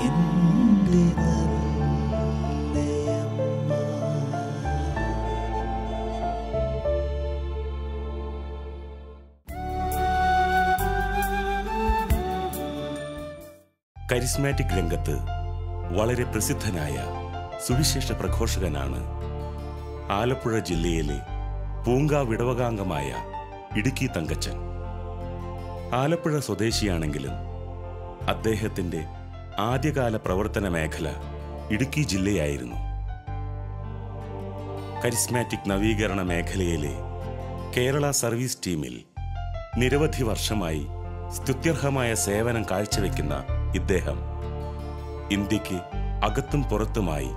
എൻ്റെ നല്ലയമ്മ. കരിസ്മാറ്റിക് രംഗത്ത് വളരെ പ്രസിദ്ധനായ സുവിശേഷ പ്രഘോഷകനാണ് ആലപ്പുഴ ജില്ലയിലെ പൂങ്കാവിടവകാംഗമായ ഇടുക്കി തങ്കച്ചൻ. ആലപ്പുഴ സ്വദേശിയാണെങ്കിലും അദ്ദേഹത്തിൻ്റെ ആദ്യകാല പ്രവർത്തന മേഖല ഇടുക്കി ജില്ലയായിരുന്നു. കരിസ്മാറ്റിക് നവീകരണ മേഖലയിലെ കേരള സർവീസ് ടീമിൽ നിരവധി വർഷമായി സ്തുത്യർഹമായ സേവനം കാഴ്ചവെക്കുന്ന ഇദ്ദേഹം ഇന്ത്യക്ക് അകത്തും പുറത്തുമായി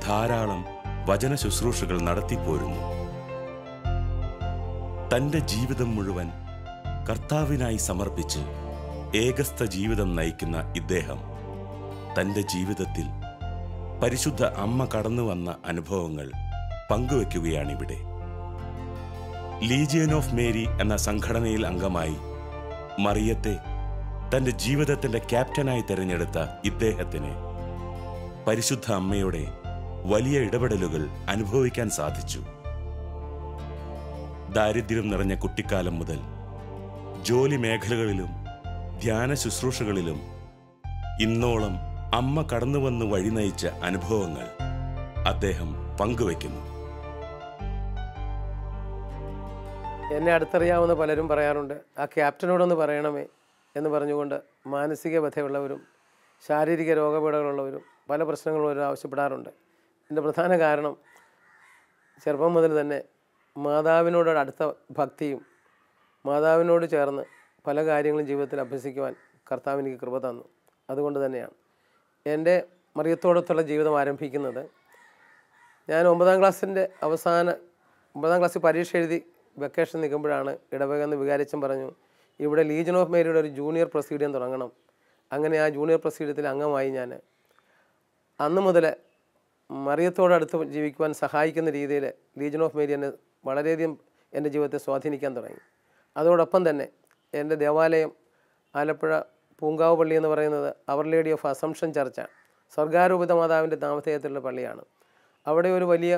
ധാരാളം വചന ശുശ്രൂഷകൾ നടത്തിപ്പോരുന്നു. തൻ്റെ ജീവിതം മുഴുവൻ കർത്താവിനായി സമർപ്പിച്ച് ഏകസ്ഥ ജീവിതം നയിക്കുന്ന ഇദ്ദേഹം തൻ്റെ ജീവിതത്തിൽ പരിശുദ്ധ അമ്മ കടന്നു വന്ന അനുഭവങ്ങൾ പങ്കുവെക്കുകയാണിവിടെ. ലീജിയൻ ഓഫ് മേരി എന്ന സംഘടനയിൽ അംഗമായി മറിയത്തെ തൻ്റെ ജീവിതത്തിൻ്റെ ക്യാപ്റ്റനായി തിരഞ്ഞെടുത്ത ഇദ്ദേഹത്തിന് പരിശുദ്ധ അമ്മയുടെ വലിയ ഇടപെടലുകൾ അനുഭവിക്കാൻ സാധിച്ചു. ദാരിദ്ര്യം നിറഞ്ഞ കുട്ടിക്കാലം മുതൽ ജോലി മേഖലകളിലും ധ്യാന ശുശ്രൂഷകളിലും ഇന്നോളം അമ്മ കടന്നുവന്ന് വഴി നയിച്ച അനുഭവങ്ങൾ അദ്ദേഹം പങ്കുവയ്ക്കുന്നു. എന്നെ അടുത്തറിയാവുന്ന പലരും പറയാറുണ്ട്, ആ ക്യാപ്റ്റനോടൊന്ന് പറയണമേ എന്ന് പറഞ്ഞുകൊണ്ട് മാനസിക വ്യഥയുള്ളവരും ശാരീരിക രോഗപീഠകളുള്ളവരും പല പ്രശ്നങ്ങളും ആവശ്യപ്പെടാറുണ്ട്. എൻ്റെ പ്രധാന കാരണം ചെറുപ്പം മുതൽ തന്നെ മാതാവിനോട് അടുത്ത ഭക്തിയും മാതാവിനോട് ചേർന്ന് പല കാര്യങ്ങളും ജീവിതത്തിൽ അഭ്യസിക്കുവാൻ കർത്താവ് എനിക്ക് കൃപ തന്നു. അതുകൊണ്ട് തന്നെയാണ് എൻ്റെ മറിയത്തോടൊത്തുള്ള ജീവിതം ആരംഭിക്കുന്നത്. ഞാൻ 9ാം ക്ലാസ്സിൽ പരീക്ഷ എഴുതി വെക്കേഷൻ നിൽക്കുമ്പോഴാണ് ഇടവകയെന്ന് വികാരിച്ചൻ പറഞ്ഞു, ഇവിടെ ലീജൻ ഓഫ് മേരിയുടെ ഒരു ജൂനിയർ പ്രൊസീഡിയം തുടങ്ങണം. അങ്ങനെ ആ ജൂനിയർ പ്രൊസീഡിയത്തിൽ അംഗമായി ഞാൻ. അന്ന് മുതൽ മറിയത്തോടടുത്ത് ജീവിക്കുവാൻ സഹായിക്കുന്ന രീതിയിൽ ലീജൻ ഓഫ് മേരി എന്നെ വളരെയധികം എൻ്റെ ജീവിതത്തെ സ്വാധീനിക്കാൻ തുടങ്ങി. അതോടൊപ്പം തന്നെ എൻ്റെ ദേവാലയം ആലപ്പുഴ പൂങ്കാവ് പള്ളി എന്ന് പറയുന്നത് അവർ ലേഡി ഓഫ് അസംഷൻ ചർച്ചാണ്. സ്വർഗാരൂപിത മാതാവിൻ്റെ നാമധേയത്തിലുള്ള പള്ളിയാണ്. അവിടെ ഒരു വലിയ,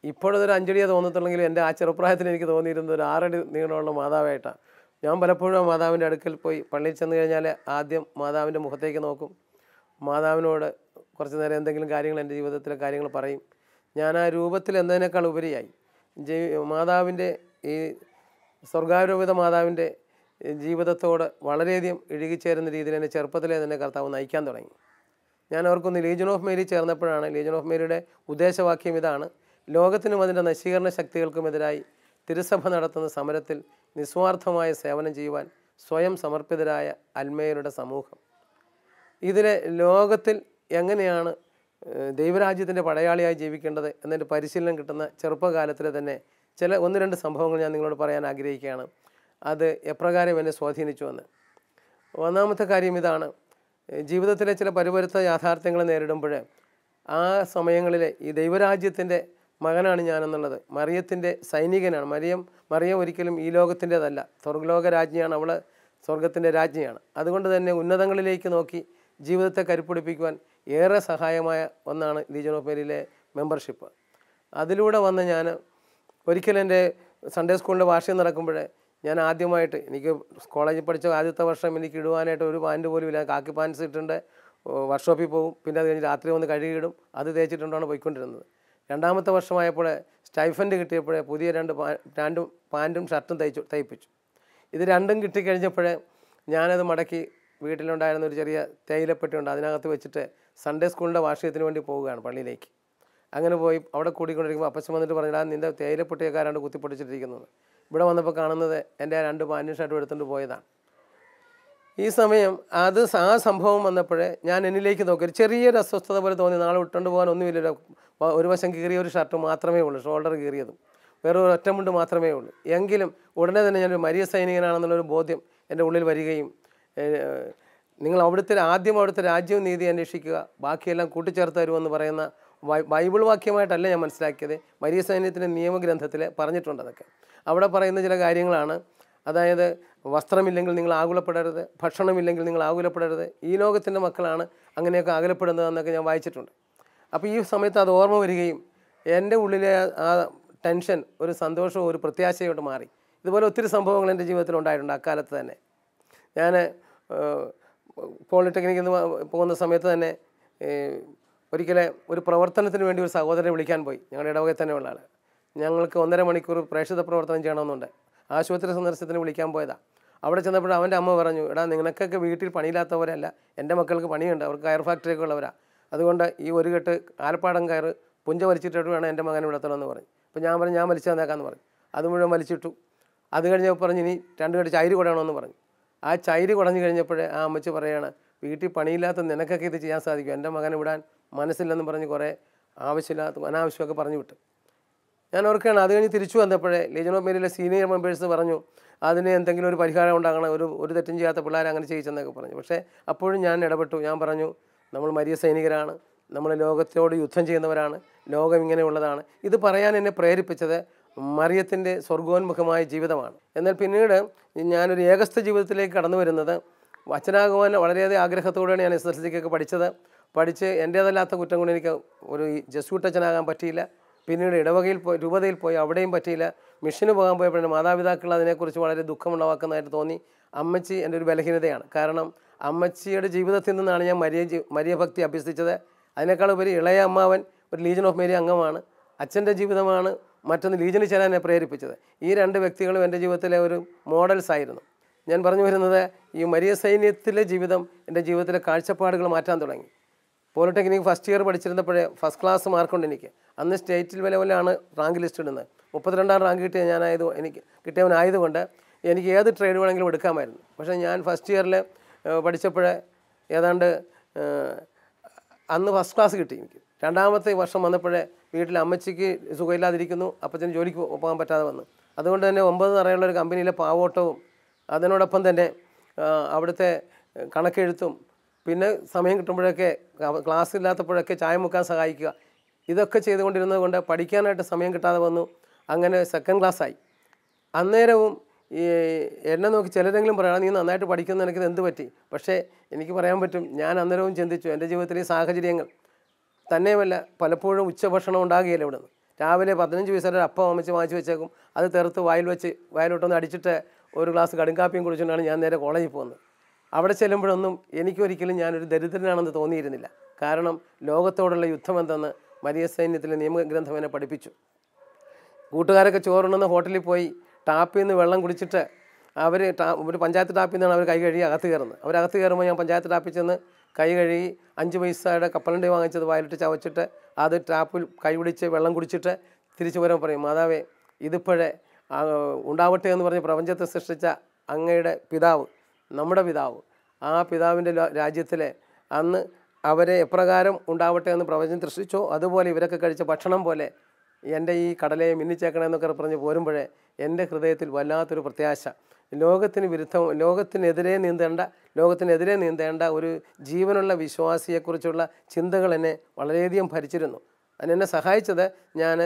ഇപ്പോഴതൊരു 5 അടിയേ തോന്നത്തുള്ളെങ്കിലും എൻ്റെ ആ ചെറുപ്രായത്തിൽ എനിക്ക് തോന്നിയിരുന്നത് ഒരു 6 അടി നീളമുള്ള മാതാവായിട്ടാണ്. ഞാൻ പലപ്പോഴും മാതാവിൻ്റെ അടുക്കൽ പോയി പള്ളിയിൽ ചെന്ന് കഴിഞ്ഞാൽ ആദ്യം മാതാവിൻ്റെ മുഖത്തേക്ക് നോക്കും, മാതാവിനോട് കുറച്ച് നേരം എന്തെങ്കിലും കാര്യങ്ങൾ എൻ്റെ ജീവിതത്തിലെ കാര്യങ്ങൾ പറയും. ഞാൻ ആ രൂപത്തിൽ എന്നതിനേക്കാൾ ഉപരിയായി മാതാവിൻ്റെ ഈ സ്വർഗാരൂപിത മാതാവിൻ്റെ ജീവിതത്തോട് വളരെയധികം ഇഴുകിച്ചേരുന്ന രീതിയിൽ എന്നെ ചെറുപ്പത്തിലെ തന്നെ കർത്താവ് നയിക്കാൻ തുടങ്ങി. ഞാൻ ഓർക്കുന്നു, ലീജൻ ഓഫ് മേരി ചേർന്നപ്പോഴാണ്. ലീജൻ ഓഫ് മേരിയുടെ ഉദ്ദേശവാക്യം ഇതാണ്: ലോകത്തിനും അതിൻ്റെ നശീകരണ ശക്തികൾക്കുമെതിരായി തിരുസഭ നടത്തുന്ന സമരത്തിൽ നിസ്വാർത്ഥമായ സേവനം ചെയ്യുവാൻ സ്വയം സമർപ്പിതരായ അൽമേയരുടെ സമൂഹം. ഇതിലെ ലോകത്തിൽ എങ്ങനെയാണ് ദൈവരാജ്യത്തിൻ്റെ പടയാളിയായി ജീവിക്കേണ്ടത് എന്നതിൻ്റെ പരിശീലനം കിട്ടുന്ന ചെറുപ്പകാലത്തിലെ തന്നെ ചില 1-2 സംഭവങ്ങൾ ഞാൻ നിങ്ങളോട് പറയാൻ ആഗ്രഹിക്കുകയാണ്. അത് എപ്രകാരം എന്നെ സ്വാധീനിച്ചുവെന്ന്. ഒന്നാമത്തെ കാര്യം ഇതാണ്: ജീവിതത്തിലെ ചില പരിപരുത്ത യാഥാർത്ഥ്യങ്ങൾ നേരിടുമ്പോൾ ആ സമയങ്ങളിൽ ഈ ദൈവരാജ്യത്തിൻ്റെ മകനാണ് ഞാനെന്നുള്ളത്, മറിയത്തിൻ്റെ സൈനികനാണ്. മറിയം ഒരിക്കലും ഈ ലോകത്തിൻ്റെതല്ല, സ്വർഗ്ഗലോക രാജ്ഞിയാണ്. അവൾ സ്വർഗത്തിൻ്റെ രാജ്ഞിയാണ്. അതുകൊണ്ട് തന്നെ ഉന്നതങ്ങളിലേക്ക് നോക്കി ജീവിതത്തെ കരുപ്പിടിപ്പിക്കുവാൻ ഏറെ സഹായമായ ഒന്നാണ് ലീജൻ ഓഫ് മേരിയിലെ മെമ്പർഷിപ്പ്. അതിലൂടെ വന്ന് ഞാൻ ഒരിക്കലും എൻ്റെ സൺഡേ സ്കൂളിൻ്റെ വാർഷികം നടക്കുമ്പോൾ ഞാൻ ആദ്യമായിട്ട്, എനിക്ക് കോളേജിൽ പഠിച്ച ആദ്യത്തെ വർഷം എനിക്ക് ഇടുവാനായിട്ട് ഒരു പാൻറ്റ് പോലും ഇല്ല. കാക്കി പാൻറ്റ്സ് ഇട്ടുണ്ട് വർക്ക്ഷോപ്പിൽ പോകും, പിന്നെ അത് കഴിഞ്ഞ് രാത്രി വന്ന് കഴുകിയിടും, അത് തേച്ചിട്ടുണ്ടാണ് പോയിക്കൊണ്ടിരുന്നത്. 2ാമത്തെ വർഷമായപ്പോൾ സ്റ്റൈഫൻഡ് കിട്ടിയപ്പോൾ പുതിയ 2 പാൻറ്റും ഷർട്ടും തയ്പ്പിച്ചു. ഇത് രണ്ടും കിട്ടിക്കഴിഞ്ഞപ്പോൾ ഞാനത് മടക്കി വീട്ടിലുണ്ടായിരുന്ന ഒരു ചെറിയ തേയിലപ്പെട്ടിയുണ്ട്, അതിനകത്ത് വെച്ചിട്ട് സൺഡേ സ്കൂളിൻ്റെ വാർഷികത്തിന് വേണ്ടി പോവുകയാണ് പള്ളിയിലേക്ക്. അങ്ങനെ പോയി അവിടെ കൂടിക്കൊണ്ടിരിക്കുമ്പോൾ അപ്പച്ചൻ വന്നിട്ട് പറഞ്ഞാൽ, നിൻ്റെ തേയിലപ്പെട്ടിയൊക്കെയാരാണ്ട് കുത്തിപ്പൊട്ടിച്ചിട്ടിരിക്കുന്നത്. ഇവിടെ വന്നപ്പോൾ കാണുന്നത് എൻ്റെ 2 പാൻറ്റും ഷർട്ടും എടുത്തുകൊണ്ട് പോയതാണ്. ഈ സമയം ആ സംഭവം വന്നപ്പോൾ ഞാൻ എന്നിലേക്ക് നോക്കി, ഒരു ചെറിയൊരു അസ്വസ്ഥത പോലെ തോന്നി. നാളെ ഇട്ടുകൊണ്ട് പോകാൻ ഒന്നുമില്ലല്ലോ, ഒരു വശം കീറിയ ഒരു ഷർട്ട് മാത്രമേ ഉള്ളൂ, ഷോൾഡർ കീറിയതും, വേറെ ഒരു ഒറ്റമുണ്ട് മാത്രമേ ഉള്ളൂ. എങ്കിലും ഉടനെ തന്നെ ഞാനൊരു മരിയ സൈനികനാണെന്നുള്ളൊരു ബോധ്യം എൻ്റെ ഉള്ളിൽ വരികയും, നിങ്ങൾ അവിടുത്തെ രാജ്യവും നീതി അന്വേഷിക്കുക, ബാക്കിയെല്ലാം കൂട്ടിച്ചേർത്ത് തരുമെന്ന് പറയുന്ന ബൈബിൾ വാക്യമായിട്ടല്ല ഞാൻ മനസ്സിലാക്കിയത്, മരിയ സൈന്യത്തിൻ്റെ നിയമഗ്രന്ഥത്തിൽ പറഞ്ഞിട്ടുണ്ട്. അതൊക്കെ അവിടെ പറയുന്ന ചില കാര്യങ്ങളാണ്. അതായത് വസ്ത്രമില്ലെങ്കിൽ നിങ്ങൾ ആകുലപ്പെടരുത്, ഭക്ഷണമില്ലെങ്കിൽ നിങ്ങൾ ആകുലപ്പെടരുത്, ഈ ലോകത്തിൻ്റെ മക്കളാണ് അങ്ങനെയൊക്കെ അകലപ്പെടുന്നതെന്നൊക്കെ ഞാൻ വായിച്ചിട്ടുണ്ട്. അപ്പോൾ ഈ സമയത്ത് അത് ഓർമ്മ വരികയും എൻ്റെ ഉള്ളിലെ ആ ടെൻഷൻ ഒരു സന്തോഷവും ഒരു പ്രത്യാശയോട്ട് മാറി. ഇതുപോലെ ഒത്തിരി സംഭവങ്ങൾ എൻ്റെ ജീവിതത്തിൽ ഉണ്ടായിട്ടുണ്ട് അക്കാലത്ത് തന്നെ. ഞാൻ പോളിടെക്നിക്കിൽ നിന്ന് പോകുന്ന സമയത്ത് തന്നെ ഒരിക്കലെ ഒരു പ്രവർത്തനത്തിന് വേണ്ടി ഒരു സഹോദരനെ വിളിക്കാൻ പോയി. ഞങ്ങളുടെ ഇടവകയിൽ തന്നെയുള്ള ആൾ. ഞങ്ങൾക്ക് 1.5 മണിക്കൂർ പ്രേക്ഷിത പ്രവർത്തനം ചെയ്യണമെന്നുണ്ട്. ആശുപത്രി സന്ദർശനത്തിന് വിളിക്കാൻ പോയതാണ്. അവിടെ ചെന്നപ്പോൾ അവൻ്റെ അമ്മ പറഞ്ഞു, എടാ നിനക്കൊക്കെ വീട്ടിൽ പണിയില്ലാത്തവരല്ല, എൻ്റെ മക്കൾക്ക് പണിയുണ്ട്, അവർക്ക് കയർ ഫാക്ടറിയൊക്കെ ഉള്ളവരാണ്, അതുകൊണ്ട് ഈ ഒരു കെട്ട് ആലപ്പാടം കയർ പുഞ്ച വലിച്ചിട്ടിട്ട് വേണം എൻ്റെ മകനെ വിടത്തണമെന്ന് പറഞ്ഞു. അപ്പോൾ ഞാൻ പറഞ്ഞു ഞാൻ വലിച്ചു തന്നേക്കാമെന്ന് പറഞ്ഞു. അത് മുഴുവൻ വലിച്ചിട്ടു. അത് കഴിഞ്ഞപ്പോൾ പറഞ്ഞു ഇനി 2 കെട്ട് ചൈര് കുടണമെന്ന് പറഞ്ഞു. ആ ചൈര് കുടഞ്ഞു കഴിഞ്ഞപ്പോഴേ ആ അമ്മച്ചി പറയുകയാണ്, വീട്ടിൽ പണിയില്ലാത്ത നിനക്കൊക്കെ ഇത് ചെയ്യാൻ സാധിക്കും, എൻ്റെ മകനെ വിടാൻ മനസ്സില്ലെന്ന് പറഞ്ഞ് കുറേ അനാവശ്യമൊക്കെ പറഞ്ഞു വിട്ടു. ഞാൻ ഓർക്കുകയാണ്. അത് കഴിഞ്ഞ് തിരിച്ചു വന്നപ്പോഴേ ലീജൻ ഓഫ് മേരിയിലെ സീനിയർ മെമ്പേഴ്സ് പറഞ്ഞു അതിന് എന്തെങ്കിലും ഒരു പരിഹാരം ഉണ്ടാകണം, ഒരു തെറ്റും ചെയ്യാത്ത പിള്ളേരെ അങ്ങനെ ചെയ്യിച്ചെന്നൊക്കെ പറഞ്ഞു. പക്ഷേ അപ്പോഴും ഞാൻ ഇടപെട്ടു. ഞാൻ പറഞ്ഞു നമ്മൾ മരിയ സൈനികരാണ്, നമ്മൾ ലോകത്തോട് യുദ്ധം ചെയ്യുന്നവരാണ്, ലോകം ഇങ്ങനെയുള്ളതാണ്. ഇത് പറയാൻ എന്നെ പ്രേരിപ്പിച്ചത് മറിയത്തിൻ്റെ സ്വർഗോന്മുഖമായ ജീവിതമാണ്. എന്നാൽ പിന്നീട് ഞാനൊരു ഏകസ്ഥ ജീവിതത്തിലേക്ക് കടന്നു വരുന്നത് അച്ഛനാകുവാൻ വളരെയധികം ആഗ്രഹത്തോടെയാണ് ഞാൻ SSLCക്കൊക്കെ പഠിച്ച് എൻ്റേതല്ലാത്ത കുറ്റം കൊണ്ട് എനിക്ക് ഒരു ജസ്യൂട്ട് അച്ഛനാകാൻ പറ്റിയില്ല. പിന്നീട് ഇടവകയിൽ പോയി രൂപതയിൽ പോയി, അവിടെയും പറ്റിയില്ല. മിഷന് പോകാൻ പോയപ്പോഴാണ് മാതാപിതാക്കൾ അതിനെക്കുറിച്ച് വളരെ ദുഃഖമുണ്ടാക്കുന്നതായിട്ട് തോന്നി. അമ്മച്ചി എൻ്റെ ഒരു ബലഹീനതയാണ്. കാരണം അമ്മച്ചിയുടെ ജീവിതത്തിൽ നിന്നാണ് ഞാൻ മരിയ ഭക്തി അഭ്യസിച്ചത്. അതിനേക്കാളുപരി ഇളയ അമ്മാവൻ ഒരു ലീജൻ ഓഫ് മേരി അംഗമാണ്. അച്ഛൻ്റെ ജീവിതമാണ് മറ്റൊന്ന് ലീജനിൽ ചേരാൻ എന്നെ പ്രേരിപ്പിച്ചത്. ഈ 2 വ്യക്തികളും എൻ്റെ ജീവിതത്തിലെ ഒരു മോഡൽസ് ആയിരുന്നു. ഞാൻ പറഞ്ഞു വരുന്നത് ഈ മരിയ സൈന്യത്തിലെ ജീവിതം എൻ്റെ ജീവിതത്തിലെ കാഴ്ചപ്പാടുകൾ മാറ്റാൻ തുടങ്ങി. പോളിടെക്നിക് ഫസ്റ്റ് ഇയർ പഠിച്ചിരുന്നപ്പോഴേ ഫസ്റ്റ് ക്ലാസ് മാർക്കുണ്ട് എനിക്ക്. അന്ന് സ്റ്റേറ്റ് ലെവലിലാണ് റാങ്ക് ലിസ്റ്റ് ഇടുന്നത്. 32ാം റാങ്ക് എനിക്ക് കിട്ടിയവനായതുകൊണ്ട് എനിക്ക് ഏത് ട്രേഡ് വേണമെങ്കിലും എടുക്കാമായിരുന്നു. പക്ഷേ ഞാൻ ഫസ്റ്റ് ഇയറിൽ പഠിച്ചപ്പോൾ ഏതാണ്ട് അന്ന് ഫസ്റ്റ് ക്ലാസ് കിട്ടി എനിക്ക്. 2ാമത്തെ വർഷം വന്നപ്പോഴേ വീട്ടിൽ അമ്മച്ചിക്ക് സുഖമില്ലാതിരിക്കുന്നു, അപ്പച്ചന് ജോലിക്ക് പോകാൻ പറ്റാതെ വന്നു. അതുകൊണ്ട് തന്നെ 9 നിറയുള്ളൊരു കമ്പനിയിലെ പാവോട്ടവും അതിനോടൊപ്പം തന്നെ അവിടുത്തെ കണക്കെഴുത്തും പിന്നെ സമയം കിട്ടുമ്പോഴൊക്കെ ക്ലാസ് ഇല്ലാത്തപ്പോഴൊക്കെ ചായ മുക്കാൻ സഹായിക്കുക, ഇതൊക്കെ ചെയ്തുകൊണ്ടിരുന്നത് കൊണ്ട് പഠിക്കാനായിട്ട് സമയം കിട്ടാതെ വന്നു. അങ്ങനെ 2nd ക്ലാസ്സായി. അന്നേരവും ഈ എന്നെ നോക്കി ചിലരെങ്കിലും പറയണം നീ നന്നായിട്ട് പഠിക്കുന്ന എനിക്കിത് എന്ത് പറ്റി. പക്ഷേ എനിക്ക് പറയാൻ പറ്റും, ഞാൻ അന്നേരവും ചിന്തിച്ചു എൻ്റെ ജീവിതത്തിലെ സാഹചര്യങ്ങൾ തന്നെയുമല്ല. പലപ്പോഴും ഉച്ചഭക്ഷണം ഉണ്ടാകുകയില്ല ഇവിടെ നിന്ന്. രാവിലെ 15 പൈസയുടെ അപ്പം അമ്മച്ച് വാങ്ങിച്ച് വെച്ചേക്കും, അത് തെറുത്ത് വായിലോട്ടൊന്ന് അടിച്ചിട്ട് ഒരു ഗ്ലാസ് കടുങ്കാപ്പിയും കുടിച്ചുകൊണ്ടാണ് ഞാൻ നേരെ കോളേജിൽ പോകുന്നത്. അവിടെ ചെല്ലുമ്പോഴൊന്നും എനിക്കൊരിക്കലും ഞാനൊരു ദരിദ്രനാണെന്ന് തോന്നിയിരുന്നില്ല. കാരണം ലോകത്തോടുള്ള യുദ്ധം എന്തെന്ന് മരിയ സൈന്യത്തിലെ നിയമഗ്രന്ഥം എന്നെ പഠിപ്പിച്ചു. കൂട്ടുകാരൊക്കെ ചോറുണ്ടെന്ന് ഹോട്ടലിൽ പോയി ടാപ്പിൽ നിന്ന് വെള്ളം കുടിച്ചിട്ട് ഒരു പഞ്ചായത്ത് ടാപ്പിൽ നിന്നാണ് അവർ കൈ കഴുകി അകത്ത് കയറുന്നത്. അവരകത്ത് കയറുമ്പോൾ ഞാൻ പഞ്ചായത്ത് ടാപ്പിൽ ചെന്ന് കൈ കഴുകി 5 പൈസയുടെ കപ്പലണ്ടി വാങ്ങിച്ചത് വായിലിട്ട് ചവച്ചിട്ട് അത് ടാപ്പിൽ കൈ പിടിച്ച് വെള്ളം കുടിച്ചിട്ട് തിരിച്ചു വരാൻ പറയും, മാതാവേ ഇതിപ്പോഴേ ഉണ്ടാവട്ടെ എന്ന് പറഞ്ഞ് പ്രപഞ്ചത്തെ സൃഷ്ടിച്ച അങ്ങയുടെ പിതാവ്, നമ്മുടെ പിതാവ്, ആ പിതാവിൻ്റെ രാജ്യത്തിലെ അന്ന് അവരെ എപ്രകാരം ഉണ്ടാവട്ടെ എന്ന് പ്രപഞ്ചം സൃഷ്ടിച്ചോ അതുപോലെ ഇവരൊക്കെ കഴിച്ച ഭക്ഷണം പോലെ എൻ്റെ ഈ കടലയെ മിന്നിച്ചേക്കണമെന്നൊക്കെ പറഞ്ഞ് പോരുമ്പോഴേ എൻ്റെ ഹൃദയത്തിൽ വല്ലാത്തൊരു പ്രത്യാശ. ലോകത്തിനെതിരെ നീന്തേണ്ട ഒരു ജീവനുള്ള വിശ്വാസിയെക്കുറിച്ചുള്ള ചിന്തകൾ എന്നെ വളരെയധികം ഭരിച്ചിരുന്നു. അതിനെന്നെ സഹായിച്ചത് ഞാൻ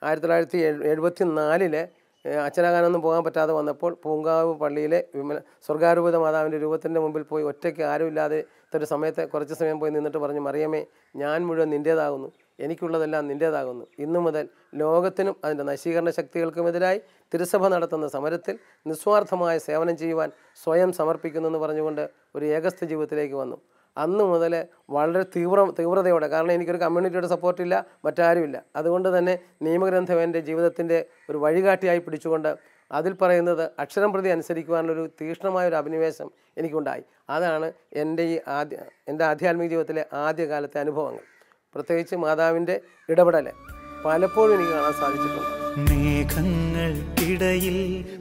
1974 അച്ഛനാകാനൊന്നും പോകാൻ പറ്റാതെ വന്നപ്പോൾ പൂങ്കാവ് പള്ളിയിലെ സ്വർഗാരൂപത മാതാവിൻ്റെ രൂപത്തിൻ്റെ മുമ്പിൽ പോയി ഒറ്റയ്ക്ക് ആരുമില്ലാതെ ഒരു സമയത്ത് കുറച്ച് സമയം പോയി നിന്നിട്ട് പറഞ്ഞു, മറിയമേ ഞാൻ മുഴുവൻ നിൻ്റേതാകുന്നു, എനിക്കുള്ളതെല്ലാം നിൻ്റേതാകുന്നു. ഇന്നു മുതൽ ലോകത്തിനും അതിൻ്റെ നശീകരണ ശക്തികൾക്കുമെതിരായി തിരുസഭ നടത്തുന്ന സമരത്തിൽ നിസ്വാർത്ഥമായ സേവനം ചെയ്യുവാൻ സ്വയം സമർപ്പിക്കുന്നു എന്ന് പറഞ്ഞുകൊണ്ട് ഒരു ഏകസ്ഥ ജീവിതത്തിലേക്ക് വന്നു. അന്ന് മുതൽ വളരെ തീവ്രതയോടെ, കാരണം എനിക്കൊരു കമ്മ്യൂണിറ്റിയുടെ സപ്പോർട്ടില്ല, മറ്റാരുമില്ല, അതുകൊണ്ട് തന്നെ നിയമഗ്രന്ഥം എൻ്റെ ജീവിതത്തിൻ്റെ ഒരു വഴികാട്ടിയായി പിടിച്ചുകൊണ്ട് അതിൽ പറയുന്നത് അക്ഷരം പ്രതി അനുസരിക്കുവാനുള്ളൊരു തീക്ഷ്ണമായൊരു അഭിനിവേശം എനിക്കുണ്ടായി. അതാണ് എൻ്റെ എൻ്റെ ആധ്യാത്മിക ജീവിതത്തിലെ ആദ്യകാലത്തെ അനുഭവങ്ങൾ. പ്രത്യേകിച്ച് മാതാവിൻ്റെ ഇടപെടൽ പലപ്പോഴും എനിക്ക് കാണാൻ സാധിച്ചിട്ടുണ്ട്. മേഘങ്ങൾക്കിടയിൽ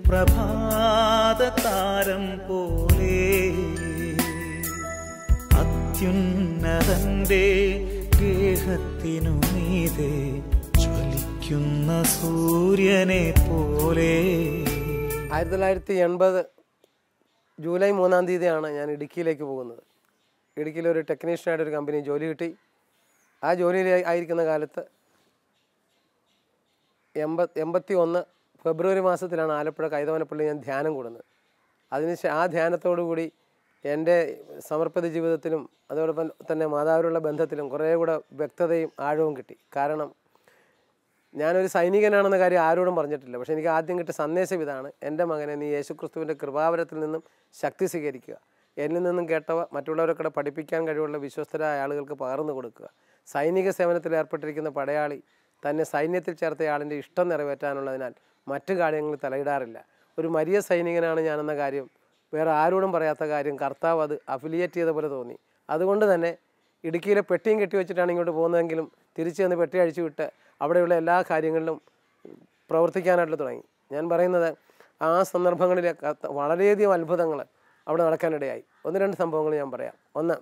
പ്രഭാതതാരം പോലെ അത്യുന്നതന്റെ ഗേഹത്തിനു മീതെ ജ്വലിക്കുന്ന സൂര്യനെ പോലെ. 1980 ജൂലൈ 3-ാം തീയതിയാണ് ഞാൻ ഇടുക്കിയിലേക്ക് പോകുന്നത്. ഇടുക്കിയിലൊരു ടെക്നീഷ്യനായിട്ട് ഒരു കമ്പനി ജോലി കിട്ടി. ആ ജോലിയിൽ ആയിരിക്കുന്ന കാലത്ത് 81 ഫെബ്രുവരി മാസത്തിലാണ് ആലപ്പുഴ കൈതവനപ്പള്ളി ഞാൻ ധ്യാനം കൂടുന്നത്. ആ ധ്യാനത്തോടു കൂടി എൻ്റെ സമർപ്പിത ജീവിതത്തിലും അതോടൊപ്പം തന്നെ മാതാവിനുള്ള ബന്ധത്തിലും കുറേ കൂടെ വ്യക്തതയും ആഴവും കിട്ടി. കാരണം ഞാനൊരു സൈനികനാണെന്ന കാര്യം ആരോടും പറഞ്ഞിട്ടില്ല. പക്ഷേ എനിക്ക് ആദ്യം കിട്ടിയ സന്ദേശം ഇതാണ്: എൻ്റെ മകനെ, നീ യേശുക്രിസ്തുവിൻ്റെ കൃപാവരത്തിൽ നിന്നും ശക്തി സ്വീകരിക്കുക. എന്നിൽ നിന്നും കേട്ടവ മറ്റുള്ളവരൊക്കെ പഠിപ്പിക്കാൻ കഴിവുള്ള വിശ്വസ്തരായ ആളുകൾക്ക് പകർന്നു കൊടുക്കുക. സൈനിക സേവനത്തിൽ ഏർപ്പെട്ടിരിക്കുന്ന പടയാളി തന്നെ സൈന്യത്തിൽ ചേർത്ത ആളിൻ്റെ ഇഷ്ടം നിറവേറ്റാനുള്ളതിനാൽ മറ്റു കാര്യങ്ങളിൽ തലയിടാറില്ല. ഒരു മരിയ സൈനികനാണ് ഞാനെന്ന കാര്യം വേറെ ആരോടും പറയാത്ത കാര്യം കർത്താവ് അത് അഫിലിയേറ്റ് ചെയ്ത പോലെ തോന്നി. അതുകൊണ്ട് തന്നെ ഇടുക്കിയിലെ പെട്ടിയും കെട്ടി വെച്ചിട്ടാണ് ഇങ്ങോട്ട് പോകുന്നതെങ്കിലും തിരിച്ചു വന്ന് പെട്ടി അഴിച്ചു വിട്ട് അവിടെയുള്ള എല്ലാ കാര്യങ്ങളിലും പ്രവർത്തിക്കാനായിട്ട് തുടങ്ങി. ഞാൻ പറയുന്നത് ആ സന്ദർഭങ്ങളിൽ വളരെയധികം അത്ഭുതങ്ങൾ അവിടെ നടക്കാനിടയായി. 1-2 സംഭവങ്ങൾ ഞാൻ പറയാം. ഒന്ന്,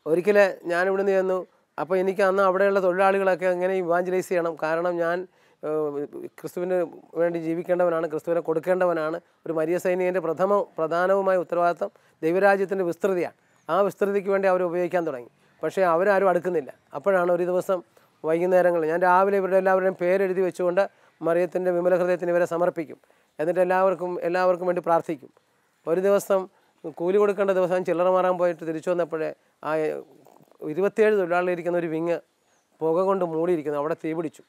ഒരിക്കൽ ഞാനിവിടെ നിന്ന് ചെന്നു. അപ്പോൾ എനിക്ക് അന്ന് അവിടെയുള്ള തൊഴിലാളികളൊക്കെ എങ്ങനെ ഇവാഞ്ചലൈസ് ചെയ്യണം. കാരണം ഞാൻ ക്രിസ്തുവിന് വേണ്ടി ജീവിക്കേണ്ടവനാണ്, ക്രിസ്തുവിനെ കൊടുക്കേണ്ടവനാണ്. ഒരു മരിയ സൈനികൻ്റെ പ്രധാനവുമായ ഉത്തരവാദിത്വം ദൈവരാജ്യത്തിൻ്റെ വിസ്തൃതിയാണ്. ആ വിസ്തൃതിക്ക് വേണ്ടി അവർ ഉപയോഗിക്കാൻ തുടങ്ങി. പക്ഷേ അവരാരും അടുക്കുന്നില്ല. അപ്പോഴാണ് ഒരു ദിവസം വൈകുന്നേരങ്ങളിൽ ഞാൻ രാവിലെ ഇവരുടെ എല്ലാവരുടെയും പേരെഴുതി വെച്ചുകൊണ്ട് മറിയത്തിൻ്റെ വിമല ഹൃദയത്തിന് ഇവരെ സമർപ്പിക്കും. എന്നിട്ട് എല്ലാവർക്കും വേണ്ടി പ്രാർത്ഥിക്കും. ഒരു ദിവസം കൂലി കൊടുക്കേണ്ട ദിവസം ചില്ലറ മാറാൻ പോയിട്ട് തിരിച്ചു വന്നപ്പോഴേ ആ 27 തൊഴിലാളികളിരിക്കുന്ന ഒരു വിങ്ങ് പുക കൊണ്ട് മൂടിയിരിക്കുന്നു. അവിടെ തീ പിടിച്ചു.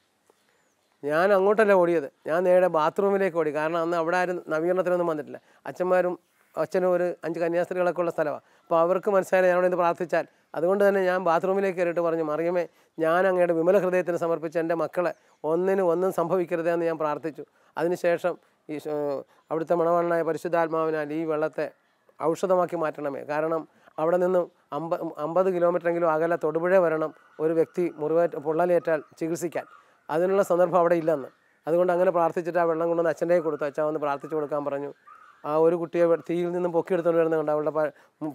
ഞാൻ അങ്ങോട്ടല്ല ഓടിയത്, ഞാൻ നേരെ ബാത്റൂമിലേക്ക് ഓടി. കാരണം അന്ന് അവിടെ ആരും നവീകരണത്തിനൊന്നും വന്നിട്ടില്ല. അച്ഛനും ഒരു 5 കന്യാസ്ത്രീകളൊക്കെ ഉള്ള സ്ഥലമാണ്. അപ്പോൾ അവർക്ക് മനസ്സിലായി ഞാനവിടെ നിന്ന് പ്രാർത്ഥിച്ചാൽ. അതുകൊണ്ട് തന്നെ ഞാൻ ബാത്റൂമിലേക്ക് കയറിയിട്ട് പറഞ്ഞു, മറിയമേ, ഞാൻ അങ്ങയുടെ വിമല ഹൃദയത്തിന് സമർപ്പിച്ച എൻ്റെ മക്കളെ ഒന്നും സംഭവിക്കരുതെന്ന് ഞാൻ പ്രാർത്ഥിച്ചു. അതിനുശേഷം അവിടുത്തെ മണവാളനായ പരിശുദ്ധാത്മാവിനാൽ ഈ വെള്ളത്തെ ഔഷധമാക്കി മാറ്റണമേ. കാരണം അവിടെ നിന്നും 50 കിലോമീറ്ററെങ്കിലും അകലെ തൊടുപുഴ വരണം ഒരു വ്യക്തി പൊള്ളലേറ്റാൽ ചികിത്സിക്കാൻ. അതിനുള്ള സന്ദർഭം അവിടെ ഇല്ലെന്ന്. അതുകൊണ്ട് അങ്ങനെ പ്രാർത്ഥിച്ചിട്ട് ആ വെള്ളം കൊണ്ടുവന്ന് അച്ഛൻ്റെ കൊടുത്തു. അച്ഛൻ വന്ന് പ്രാർത്ഥിച്ചു കൊടുക്കാൻ പറഞ്ഞു. ആ ഒരു കുട്ടിയെ തീയിൽ നിന്നും പൊക്കിയെടുത്തുകൊണ്ട് വരുന്നുണ്ട്. അവളുടെ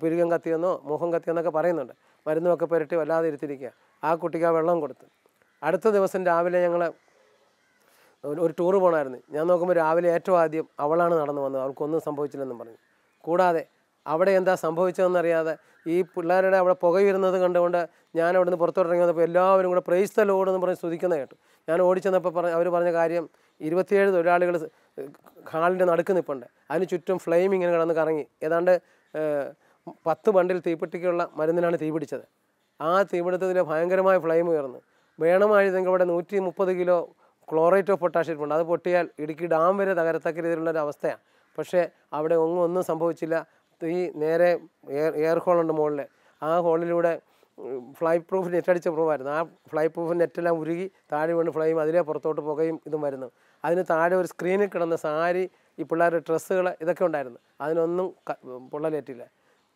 പിരികം കത്തിയെന്നോ മുഖം കത്തിയെന്നൊക്കെ പറയുന്നുണ്ട്. മരുന്നുമൊക്കെ പുരട്ടി വല്ലാതെ ഇരുത്തിരിക്കുക. ആ കുട്ടിക്ക് ആ വെള്ളം കൊടുത്തു. അടുത്ത ദിവസം രാവിലെ ഞങ്ങൾ ഒരു ടൂറ് പോകണമായിരുന്നു. ഞാൻ നോക്കുമ്പോൾ രാവിലെ ഏറ്റവും ആദ്യം അവളാണ് നടന്നു വന്നത്. അവൾക്കൊന്നും സംഭവിച്ചില്ലെന്നും പറഞ്ഞു. കൂടാതെ അവിടെ എന്താ സംഭവിച്ചതെന്നറിയാതെ ഈ പിള്ളേരുടെ അവിടെ പുക വരുന്നത് കണ്ടുകൊണ്ട് ഞാൻ അവിടെ നിന്ന് പുറത്തോട്ടിറങ്ങി വന്നപ്പോൾ എല്ലാവരും കൂടെ പ്രൈസ് ദി ലോർഡ് എന്ന് പറഞ്ഞ് സ്തുതിക്കുന്നത് കേട്ടു. ഞാൻ ഓടിച്ചെന്നപ്പോൾ അവർ പറഞ്ഞ കാര്യം 27 തൊഴിലാളികൾ ഹാളിൻ്റെ നടുക്ക് നിൽപ്പുണ്ട്. അതിന് ചുറ്റും ഫ്ലെയിം ഇങ്ങനെ കിടന്ന് കറങ്ങി. ഏതാണ്ട് 10 ബണ്ടിൽ തീപ്പെട്ടിക്കുള്ള മരുന്നിനാണ് തീ പിടിച്ചത്. ആ തീപിടുത്തത്തിൽ ഭയങ്കരമായ ഫ്ലെയിം ഉയർന്നു. വേണമായിരുന്നെങ്കിൽ അവിടെ 130 കിലോ ക്ലോറേറ്റ് ഓഫ് പൊട്ടാഷ് ഇരിപ്പുണ്ട്. അത് പൊട്ടിയാൽ ഇടുക്കി ഡാം വരെ തകരത്തക്ക രീതിയിലുള്ളൊരു അവസ്ഥയാണ്. പക്ഷേ അവിടെ ഒന്നും സംഭവിച്ചില്ല. ഈ നേരെ എയർ ഹോളുണ്ട് മുകളിൽ. ആ ഹോളിലൂടെ ഫ്ലൈ പ്രൂഫ് നെറ്റടിച്ച പ്രൂഫായിരുന്നു. ആ ഫ്ലൈ പ്രൂഫ് നെറ്റെല്ലാം ഉരുകി താഴെ വീണ് ഫ്ലെയിം അതിലെ പുറത്തോട്ട് പുകയും ഇതും വരുന്നു. അതിന് താഴെ ഒരു സ്ക്രീനിൽ കിടന്ന സാരി, ഈ പിള്ളേരുടെ ഡ്രസ്സുകൾ, ഇതൊക്കെ ഉണ്ടായിരുന്നു. അതിനൊന്നും പൊള്ളലേറ്റില്ല.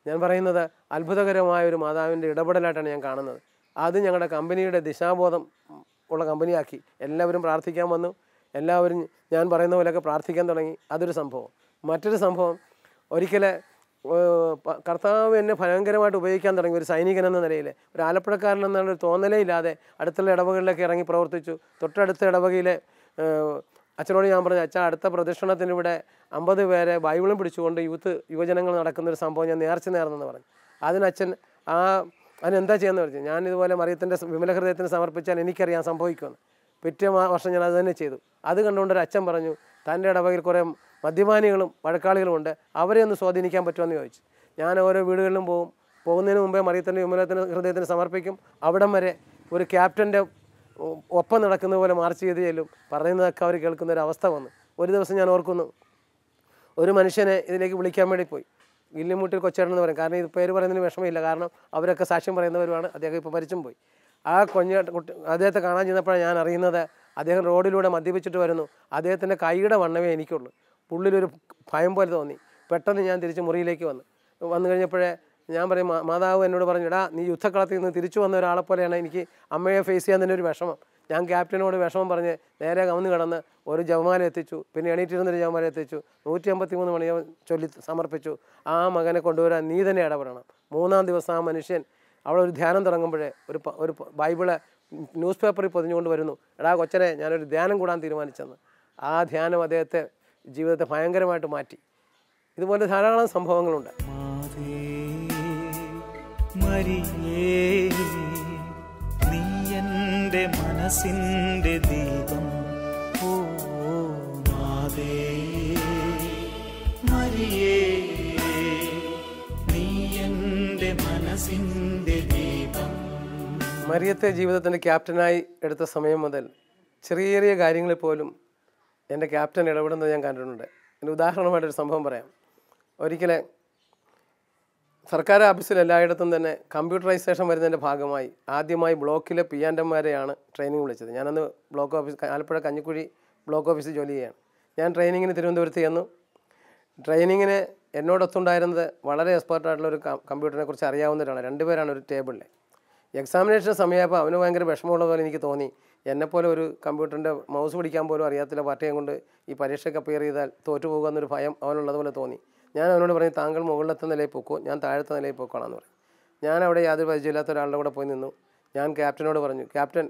ഞാൻ പറയുന്നത് അത്ഭുതകരമായ ഒരു മാതാവിൻ്റെ ഇടപെടലായിട്ടാണ് ഞാൻ കാണുന്നത്. അത് ഞങ്ങളുടെ കമ്പനിയുടെ ദിശാബോധം ഉള്ള കമ്പനിയാക്കി. എല്ലാവരും പ്രാർത്ഥിക്കാൻ വന്നു. എല്ലാവരും ഞാൻ പറയുന്ന പോലെയൊക്കെ പ്രാർത്ഥിക്കാൻ തുടങ്ങി. അതൊരു സംഭവം. മറ്റൊരു സംഭവം, ഒരിക്കൽ കർത്താവ് എന്നെ ഭയങ്കരമായിട്ട് ഉപയോഗിക്കാൻ തുടങ്ങി. ഒരു സൈനികൻ എന്ന നിലയിൽ, ഒരു ആലപ്പുഴക്കാരൻ എന്നുള്ളൊരു തോന്നലേ ഇല്ലാതെ അടുത്തുള്ള ഇടവകളിലൊക്കെ ഇറങ്ങി പ്രവർത്തിച്ചു. തൊട്ടടുത്ത ഇടവകയിലെ അച്ഛനോട് ഞാൻ പറഞ്ഞു, അച്ഛൻ അടുത്ത പ്രദക്ഷിണത്തിന് ഇവിടെ 50 പേരെ ബൈബിളും പിടിച്ചുകൊണ്ട് യുവജനങ്ങൾ നടക്കുന്നൊരു സംഭവം ഞാൻ നേർന്നെന്ന് പറഞ്ഞു. അതിനച്ഛൻ അതിനെന്താ ചെയ്യുന്നത് പറഞ്ഞു. ഞാൻ ഇതുപോലെ മറിയത്തിൻ്റെ വിമല ഹൃദയത്തിന് സമർപ്പിച്ചാൽ എനിക്കറിയാൻ സംഭവിക്കുമെന്ന്. പിറ്റേ വർഷം ഞാൻ അത് തന്നെ ചെയ്തു. അത് കണ്ടുകൊണ്ടൊരു അച്ഛൻ പറഞ്ഞു, തൻ്റെ ഇടവകയിൽ കുറേ മദ്യപാനികളും വഴക്കാളികളും ഉണ്ട്, അവരെ ഒന്ന് സ്വാധീനിക്കാൻ പറ്റുമെന്ന് ചോദിച്ചു. ഞാൻ ഓരോ വീടുകളിലും പോകുന്നതിന് മുമ്പേ മറിയത്തിൻ്റെ വിമലത്തിന് ഹൃദയത്തിന് സമർപ്പിക്കും. അവിടം വരെ ഒരു ക്യാപ്റ്റൻ്റെ ഒപ്പം നടക്കുന്ന പോലെ മാർച്ച് ചെയ്ത് ചെല്ലും. പറയുന്നതൊക്കെ അവർ കേൾക്കുന്ന ഒരു അവസ്ഥ വന്നു. ഒരു ദിവസം ഞാൻ ഓർക്കുന്നു, ഒരു മനുഷ്യനെ ഇതിലേക്ക് വിളിക്കാൻ വേണ്ടി പോയി. ഗില്ലിമുട്ടിൽ കൊച്ചേടെന്ന് പറയും. കാരണം ഇത് പേര് പറയുന്നതിന് വിഷമമില്ല, കാരണം അവരൊക്കെ സാക്ഷ്യം പറയുന്നവരുമാണ്. അദ്ദേഹം ഇപ്പോൾ മരിച്ചും പോയി. ആ അദ്ദേഹത്തെ കാണാൻ ചെന്നപ്പോഴാണ് ഞാൻ അറിയുന്നത് അദ്ദേഹം റോഡിലൂടെ മദ്യപിച്ചിട്ട് വരുന്നു. അദ്ദേഹത്തിൻ്റെ കൈയുടെ വണ്ണമേ എനിക്കുള്ളൂ. ഉള്ളിലൊരു ഭയം പോലെ തോന്നി. പെട്ടെന്ന് ഞാൻ തിരിച്ച് മുറിയിലേക്ക് വന്നു കഴിഞ്ഞപ്പോഴേ ഞാൻ പറയും, മാതാവ് എന്നോട് പറഞ്ഞു, എടാ നീ യുദ്ധക്കളത്തിൽ നിന്ന് തിരിച്ചു വന്ന ഒരാളെ പോലെയാണ് എനിക്ക് അമ്മയെ ഫേസ് ചെയ്യാൻ തന്നെ ഒരു വിഷമം. ഞാൻ ക്യാപ്റ്റനോട് വിഷമം പറഞ്ഞ് നേരെ കവന്ന് കിടന്ന് ഒരു ജപമാല എത്തിച്ചു. പിന്നെ എണീറ്റിരുന്നൊരു ജപമാല എത്തിച്ചു. 153 മണി ചൊല്ലി സമർപ്പിച്ചു. ആ മകനെ കൊണ്ടുവരാൻ നീ തന്നെ ഇടപെടണം. 3-ാം ദിവസം ആ മനുഷ്യൻ അവിടെ ഒരു ധ്യാനം തുടങ്ങുമ്പോഴേ ഒരു ബൈബിള് ന്യൂസ് പേപ്പറിൽ പൊതിഞ്ഞുകൊണ്ട് വരുന്നു. എടാ കൊച്ചനെ, ഞാനൊരു ധ്യാനം കൂടാൻ തീരുമാനിച്ചെന്ന്. ആ ധ്യാനം അദ്ദേഹത്തെ ജീവിതത്തെ ഭയങ്കരമായിട്ട് മാറ്റി. ഇതുപോലെ ധാരാളം സംഭവങ്ങളുണ്ട്. മരിയേ, നീ എൻ്റെ മനസ്സിൻ്റെ ദീപം. ഓ മാതേ മരിയേ. മരിയേ നീ എൻ്റെ മനസ്സിൻ്റെ ദീപം. മറിയത്തെ ജീവിതത്തിൻ്റെ ക്യാപ്റ്റനായി എടുത്ത സമയം മുതൽ ചെറിയ ചെറിയ കാര്യങ്ങളിൽ പോലും എൻ്റെ ക്യാപ്റ്റൻ ഇടപെടുന്നത് ഞാൻ കണ്ടിട്ടുണ്ട്. എൻ്റെ ഉദാഹരണമായിട്ടൊരു സംഭവം പറയാം. ഒരിക്കൽ സർക്കാർ ഓഫീസിൽ എല്ലായിടത്തും തന്നെ കമ്പ്യൂട്ടറൈസേഷൻ വരുന്നതിൻ്റെ ഭാഗമായി ആദ്യമായി ബ്ലോക്കിലെ പിയാൻഡന്മാരെയാണ് ട്രെയിനിങ് വിളിച്ചത്. ഞാനന്ന് block office Alappuzha Kanjikuzhi block ഓഫീസിൽ ജോലി ചെയ്യുകയാണ്. ഞാൻ ട്രെയിനിങ്ങിന് തിരുവനന്തപുരത്ത് ചെന്നു. ട്രെയിനിങ്ങിന് എന്നോടൊത്തുണ്ടായിരുന്നത് വളരെ എക്സ്പേർട്ടായിട്ടുള്ള ഒരു കമ്പ്യൂട്ടറിനെ കുറിച്ച് അറിയാവുന്ന ഒരാളാണ്. 2 പേരാണ് ഒരു ടേബിളിൽ. എക്സാമിനേഷൻ സമയമായപ്പോൾ അവന് ഭയങ്കര വിഷമമുള്ള പോലെ എനിക്ക് തോന്നി. എന്നെപ്പോലെ ഒരു കമ്പ്യൂട്ടറിൻ്റെ മൗസ് പിടിക്കാൻ പോലും അറിയാത്തില്ല പാർട്ടിയെ കൊണ്ട് ഈ പരീക്ഷയ്ക്ക് അപ്പിയർ ചെയ്താൽ തോറ്റു പോകുമെന്നൊരു ഭയം അവനുള്ളതുപോലെ തോന്നി. ഞാൻ അവനോട് പറഞ്ഞു, താങ്കൾ മുകളിലത്തെ നിലയിൽ പൊക്കോ, ഞാൻ താഴത്തെ നിലയിൽ പൊക്കോളാന്ന് പറഞ്ഞു. ഞാൻ അവിടെ യാതൊരു പരിചയമില്ലാത്ത ഒരാളുടെ കൂടെ പോയി നിന്നു. ഞാൻ ക്യാപ്റ്റനോട് പറഞ്ഞു, ക്യാപ്റ്റൻ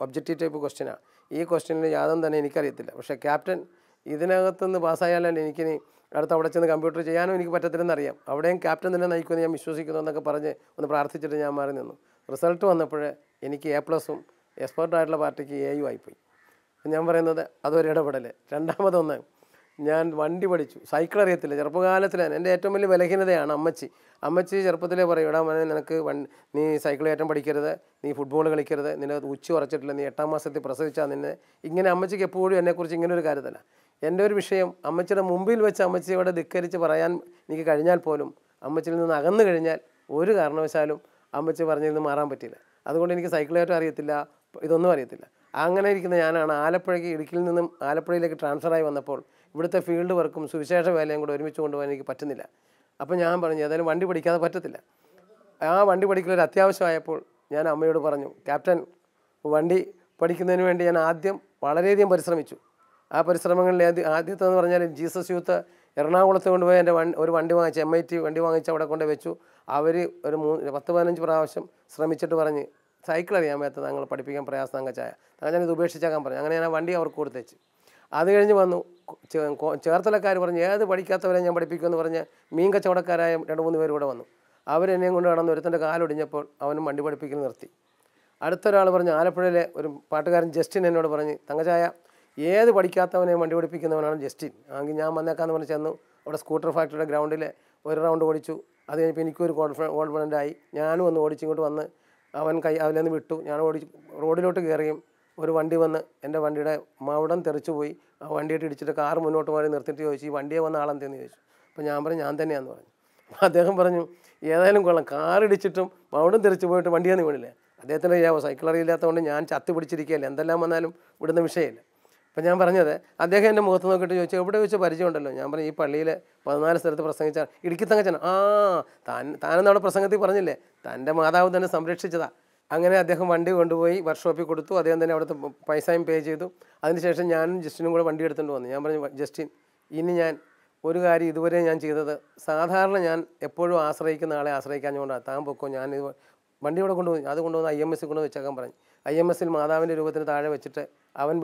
ഒബ്ജക്റ്റീവ് ടൈപ്പ് ക്വസ്റ്റ്യനാണ്, ഈ ക്വസ്റ്റ്യനിൽ യാതൊന്നും തന്നെ എനിക്കറിയത്തില്ല, പക്ഷേ ക്യാപ്റ്റൻ ഇതിനകത്തുനിന്ന് പാസ്സായാലല്ലേ എനിക്കിനി അടുത്ത് അവിടെ ചെന്ന് കമ്പ്യൂട്ടർ ചെയ്യാനും എനിക്ക് പറ്റത്തില്ലെന്നറിയാം, അവിടെയും ക്യാപ്റ്റൻ തന്നെ നയിക്കുമെന്ന് ഞാൻ വിശ്വസിക്കുന്നു എന്നൊക്കെ പറഞ്ഞ് ഒന്ന് പ്രാർത്ഥിച്ചിട്ട് ഞാൻ മാറി നിന്നു. റിസൾട്ട് വന്നപ്പോൾ എനിക്ക് A+ഉം എക്സ്പേർട്ടായിട്ടുള്ള പാർട്ടിക്ക് A ആയിപ്പോയി. ഞാൻ പറയുന്നത് അതൊരു ഇടപെടൽ. രണ്ടാമതൊന്ന്, ഞാൻ വണ്ടി പഠിച്ചു. സൈക്കിൾ അറിയത്തില്ല ചെറുപ്പകാലത്തിലാണ്. എൻ്റെ ഏറ്റവും വലിയ ബലഹീനതയാണ് അമ്മച്ചി ചെറുപ്പത്തിലേ പറയും, എടാ മോനെ നിനക്ക് നീ സൈക്കിൾ കയറ്റം പഠിക്കരുത്, നീ ഫുട്ബോൾ കളിക്കരുത്, നിന്നെ ഉച്ച ഉറച്ചിട്ടില്ല, നീ 8ാം മാസത്തിൽ പ്രസവിച്ചാൽ നിന്നെ. ഇങ്ങനെ അമ്മച്ചിക്ക് എപ്പോഴും എന്നെക്കുറിച്ച് ഇങ്ങനെ ഒരു കാര്യത്തില്ല. എൻ്റെ ഒരു വിഷയം അമ്മച്ചിയുടെ മുമ്പിൽ വെച്ച് അമ്മച്ചിയോടെ ധിക്കരിച്ച് പറയാൻ എനിക്ക് കഴിഞ്ഞാൽ പോലും അമ്മച്ചിയിൽ നിന്ന് അകന്നു കഴിഞ്ഞാൽ ഒരു കാരണവശാലും അമ്മച്ചി പറഞ്ഞിരുന്ന് മാറാൻ പറ്റില്ല. അതുകൊണ്ട് എനിക്ക് സൈക്കിൾ കയറ്റം അറിയത്തില്ല, ഇതൊന്നും അറിയത്തില്ല. അങ്ങനെ ഇരിക്കുന്ന ഞാനാണ് ഇടുക്കിയിൽ നിന്നും ആലപ്പുഴയിലേക്ക് ട്രാൻസ്ഫറായി വന്നപ്പോൾ ഇവിടുത്തെ ഫീൽഡ് വർക്കും സുവിശേഷ വേലയും കൂടെ ഒരുമിച്ച് കൊണ്ടുപോകാൻ എനിക്ക് പറ്റുന്നില്ല. അപ്പോൾ ഞാൻ പറഞ്ഞു, ഏതായാലും വണ്ടി പഠിക്കാതെ പറ്റത്തില്ല. ആ വണ്ടി പഠിക്കലൊരു അത്യാവശ്യമായപ്പോൾ ഞാൻ അമ്മയോട് പറഞ്ഞു, ക്യാപ്റ്റൻ വണ്ടി പഠിക്കുന്നതിന് വേണ്ടി ഞാൻ ആദ്യം വളരെയധികം പരിശ്രമിച്ചു. ആ പരിശ്രമങ്ങളിൽ ആദ്യത്തെന്ന് പറഞ്ഞാൽ ജീസസ് യൂത്ത് എറണാകുളത്ത് കൊണ്ടുപോയി എൻ്റെ ഒരു വണ്ടി വാങ്ങിച്ച് MIT വണ്ടി വാങ്ങിച്ച് അവിടെ കൊണ്ട് വെച്ചു. അവർ ഒരു 10-15 പ്രാവശ്യം ശ്രമിച്ചിട്ട് പറഞ്ഞ്, സൈക്കിൾ അറിയാൻ പറ്റാത്ത താങ്കൾ പഠിപ്പിക്കാൻ പ്രയാസം തങ്കച്ചായ, ഞാനിത് ഉപേക്ഷിച്ചേക്കാൻ പറഞ്ഞു. അങ്ങനെ ഞാൻ ആ വണ്ടി അവർക്ക് കൊടുത്തേച്ച്. അത് കഴിഞ്ഞ് വന്നു ചേർത്തലക്കാർ പറഞ്ഞ്, ഏത് പഠിക്കാത്തവരെ ഞാൻ പഠിപ്പിക്കുമെന്ന് പറഞ്ഞ് മീൻ കച്ചവടക്കാരായ 2-3 പേര് കൂടെ വന്നു. അവരെന്നെയും കൊണ്ട് നടന്ന് ഒരുത്തൻ്റെ കാലൊടിഞ്ഞപ്പോൾ അവനും വണ്ടി പഠിപ്പിക്കൽ നിർത്തി. അടുത്തൊരാൾ പറഞ്ഞ്, ആലപ്പുഴയിലെ ഒരു പാട്ടുകാരൻ ജസ്റ്റിൻ എന്നോട് പറഞ്ഞ്, തങ്കച്ചായ ഏത് പഠിക്കാത്തവനെ വണ്ടി പഠിപ്പിക്കുന്നവനാണ് ജസ്റ്റിൻ, ആണെങ്കിൽ ഞാൻ വന്നേക്കാന്ന് പറഞ്ഞ് ചെന്നു. അവിടെ സ്കൂട്ടർ ഫാക്ടറിയുടെ ഗ്രൗണ്ടിൽ ഒരു റൗണ്ട് ഓടിച്ചു. അത് കഴിഞ്ഞപ്പോൾ എനിക്കൊരു കോൺഫിഡൻ്റായി. ഞാനും ഒന്ന് ഓടിച്ചിങ്ങോട്ട് വന്ന് അവൻ അതിൽ നിന്ന് വിട്ടു. ഞാൻ റോഡിലോട്ട് കയറിയും ഒരു വണ്ടി വന്ന് എൻ്റെ വണ്ടിയുടെ മൗടം തെറിച്ചു പോയി. ആ വണ്ടിയായിട്ട് ഇടിച്ചിട്ട് കാർ മുന്നോട്ട് മാറി നിർത്തിയിട്ട് ചോദിച്ചു, ഈ വണ്ടിയെ വന്ന ആളെന്തെന്ന് ചോദിച്ചു. അപ്പോൾ ഞാൻ പറഞ്ഞു, ഞാൻ തന്നെയാണെന്ന് പറഞ്ഞു. അപ്പോൾ അദ്ദേഹം പറഞ്ഞു, ഏതായാലും കൊള്ളാം, കാർ ഇടിച്ചിട്ടും മൗടം തെറിച്ചു പോയിട്ട് വണ്ടിയൊന്നും വീണില്ലേ. അദ്ദേഹത്തിന് ചെയ്യാവോ, സൈക്കിൾ അറിയില്ലാത്തതുകൊണ്ട് ഞാൻ ചത്ത് പിടിച്ചിരിക്കുകയല്ലേ, എന്തെല്ലാം വന്നാലും വിടുന്ന വിഷയമില്ല. അപ്പം ഞാൻ പറഞ്ഞത്, അദ്ദേഹം എൻ്റെ മുഖത്ത് നോക്കിയിട്ട് ചോദിച്ചു, എവിടെ വെച്ച് പരിചയമുണ്ടല്ലോ. ഞാൻ പറഞ്ഞു, ഈ പള്ളിയിൽ 14 സ്ഥലത്ത് പ്രസംഗിച്ചാൽ ഇടുക്കി തങ്കച്ചൻ. താനെന്ന് അവിടെ പ്രസംഗത്തിൽ പറഞ്ഞില്ലേ, തൻ്റെ മാതാവ് തന്നെ സംരക്ഷിച്ചതാണ്. അങ്ങനെ അദ്ദേഹം വണ്ടി കൊണ്ടുപോയി വർക്ക്ഷോപ്പിൽ കൊടുത്തു. അദ്ദേഹം തന്നെ അവിടുത്തെ പൈസയും പേ ചെയ്തു. അതിനുശേഷം ഞാനും ജസ്റ്റിനും കൂടെ വണ്ടി എടുത്തുകൊണ്ട് വന്നു. ഞാൻ പറഞ്ഞു, ജസ്റ്റിൻ, ഇനി ഞാൻ ഒരു കാര്യം ഇതുവരെ ഞാൻ ചെയ്തത്, സാധാരണ ഞാൻ എപ്പോഴും ആശ്രയിക്കുന്ന ആളെ ആശ്രയിക്കാഞ്ഞുകൊണ്ടാണ്, താൻ പൊക്കോ, ഞാൻ ഇത് വണ്ടി ഇവിടെ കൊണ്ടുപോയി, അത് കൊണ്ടുവന്ന് IMS കൊണ്ടുവന്ന് വെച്ചേക്കാൻ പറഞ്ഞു. IMS മാതാവിൻ്റെ രൂപത്തിന് താഴെ വെച്ചിട്ട് അവൻ